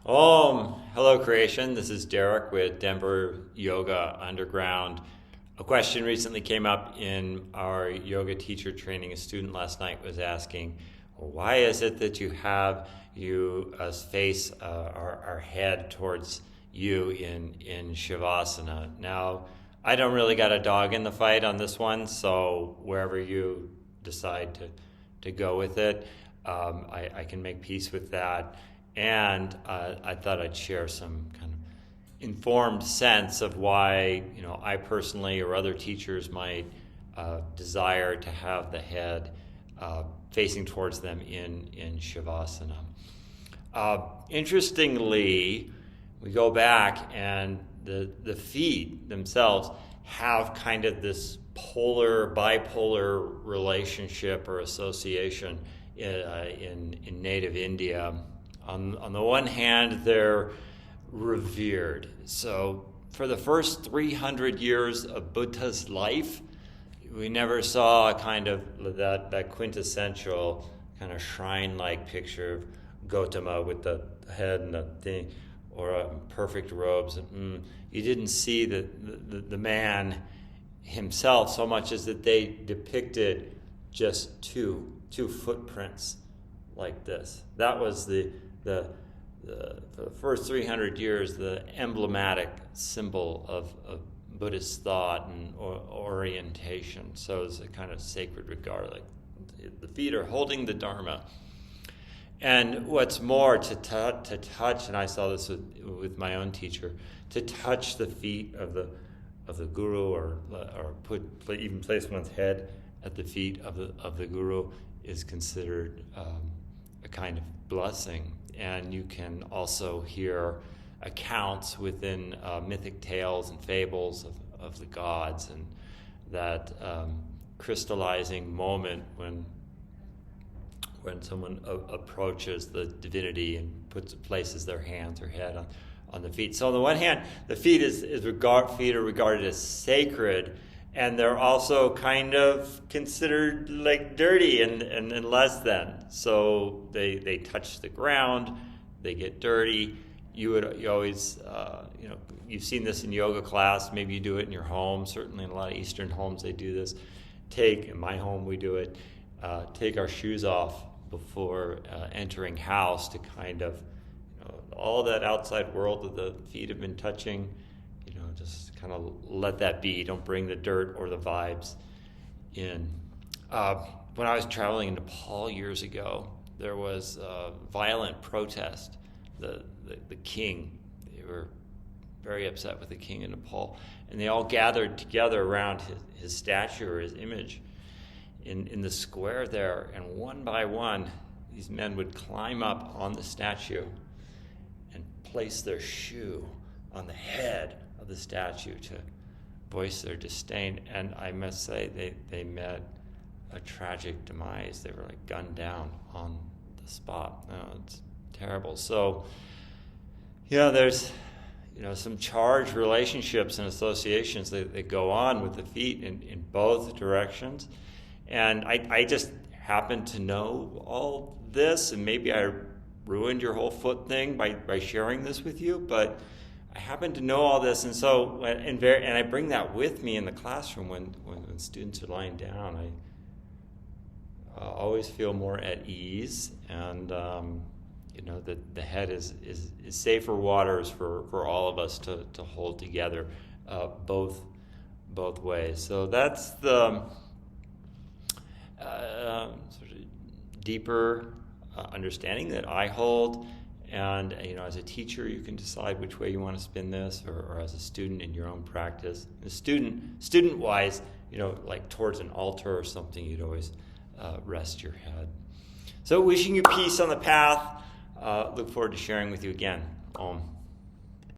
Hello creation. This is Derek with Denver Yoga Underground. A question recently came up in our yoga teacher training. A student last night was asking, why is it that you have us face our head towards you in Shavasana? Now, I don't really got a dog in the fight on this one, so wherever you decide to go with it, I can make peace with that. And I thought I'd share some kind of informed sense of why, I personally or other teachers might desire to have the head facing towards them in Shavasana. Interestingly, we go back and the feet themselves have kind of this bipolar relationship or association in native India. On the one hand, they're revered. So for the first 300 years of Buddha's life, we never saw a kind of that quintessential kind of shrine-like picture of Gautama with the head and the thing, or perfect robes. You didn't see the man himself so much as that they depicted just two footprints like this. That was for the first 300 years, the emblematic symbol of Buddhist thought and orientation. So it's a kind of sacred regard, like the feet are holding the Dharma. And what's more, to touch, and I saw this with my own teacher, to touch the feet of the guru, or even place one's head at the feet of the guru is considered a kind of blessing. And you can also hear accounts within mythic tales and fables of the gods, and that crystallizing moment when someone approaches the divinity and places their hands or head on the feet. So on the one hand, the feet feet are regarded as sacred, and they're also kind of considered like dirty and less than. So they touch the ground, they get dirty. You always, you've seen this in yoga class. Maybe you do it in your home. Certainly in a lot of Eastern homes they do this. In my home we do it. Take our shoes off before entering house to kind of, all that outside world that the feet have been touching, just kind of let that be. Don't bring the dirt or the vibes in. When I was traveling in Nepal years ago, there was a violent protest. The king, they were very upset with the king in Nepal, and they all gathered together around his statue or his image in the square there, and one by one, these men would climb up on the statue and place their shoe on the head of the statue to voice their disdain. And I must say, they met a tragic demise. They were like gunned down on the spot. It's terrible. So, there's some charged relationships and associations that go on with the feet in both directions. And I just happen to know all this, and maybe I ruined your whole foot thing by sharing this with you, but I happen to know all this, and so and I bring that with me in the classroom when students are lying down. I always feel more at ease, and that the head is safer waters for all of us to hold together both ways. So that's the sort of deeper understanding that I hold. And as a teacher, you can decide which way you want to spin this, or as a student in your own practice. The student-wise, like towards an altar or something, you'd always rest your head. So wishing you peace on the path. Look forward to sharing with you again. Om.